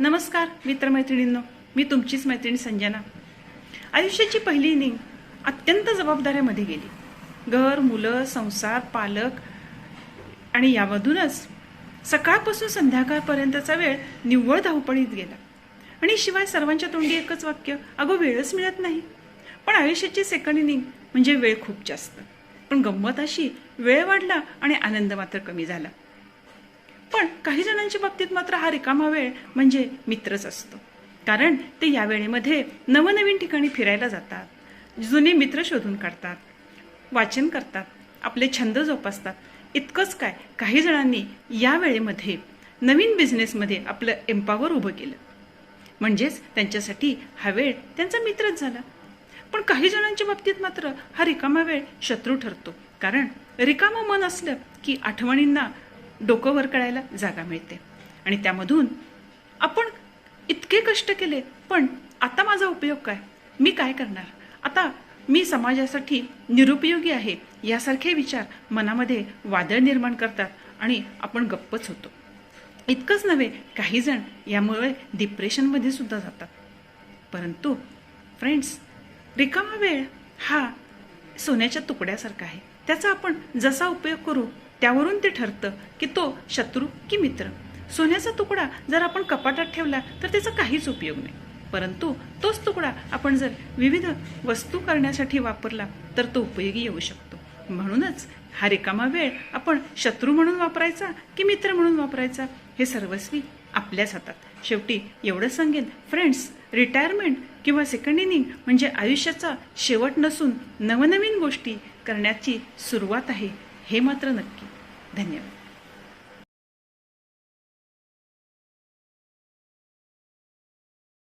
नमस्कार मित्रमैत्रिणींनो, मी तुमचीच मैत्रीण संजना। आयुष्याची पहिली इनिंग अत्यंत जबाबदाऱ्यामध्ये गेली। घर, मुलं, संसार, पालक आणि यामधूनच सकाळपासून संध्याकाळपर्यंतचा वेळ निव्वळ धावपळीत गेला। आणि शिवाय सर्वांच्या तोंडी एकच वाक्य, अगो वेळच मिळत नाही। पण आयुष्याची सेकंड इनिंग म्हणजे वेळ खूप जास्त। पण गंमत अशी, वेळ वाढला आणि आनंद मात्र कमी झाला। पण काही जणांच्या बाबतीत मात्र हा रिकामा वेळ म्हणजे मित्रच असतो। कारण ते या वेळेमध्ये नवनवीन ठिकाणी फिरायला जातात, जुने मित्र शोधून काढतात, वाचन करतात, आपले छंद जोपासतात। इतकंच काय, काही जणांनी या वेळेमध्ये नवीन बिझनेसमध्ये आपलं एम्पावर उभं केलं, म्हणजेच त्यांच्यासाठी हा वेळ त्यांचा मित्रच झाला। पण काही जणांच्या बाबतीत मात्र हा रिकामा वेळ शत्रू ठरतो। कारण रिकामं मन असलं की आठवणींना डोकं वर करायला जागा मिळते आणि त्यामधून आपण इतके कष्ट केले, पण आता माझा उपयोग काय, मी काय करणार, आता मी समाजासाठी निरुपयोगी आहे, यासारखे विचार मनामध्ये वादळ निर्माण करतात आणि आपण गप्पच होतो। इतकंच नव्हे, काही जण यामुळे डिप्रेशनमध्ये सुद्धा जातात। परंतु फ्रेंड्स, रिकामा वेळ हा सोन्याच्या तुकड्यासारखा आहे। त्याचा आपण जसा उपयोग करू त्यावरून ते ठरतं की तो शत्रू की मित्र। सोन्याचा तुकडा जर आपण कपाटात ठेवला तर त्याचा काहीच उपयोग नाही, परंतु तोच तुकडा आपण जर विविध वस्तू करण्यासाठी वापरला तर तो उपयोगी येऊ शकतो। म्हणूनच हा रिकामा वेळ आपण शत्रू म्हणून वापरायचा की मित्र म्हणून वापरायचा, हे सर्वस्वी आपल्याच हातात। शेवटी एवढं सांगेन फ्रेंड्स, रिटायरमेंट किंवा सेकंड इनिंग म्हणजे आयुष्याचा शेवट नसून नवनवीन गोष्टी करण्याची सुरुवात आहे, हे मात्र नक्की। धन्यवाद।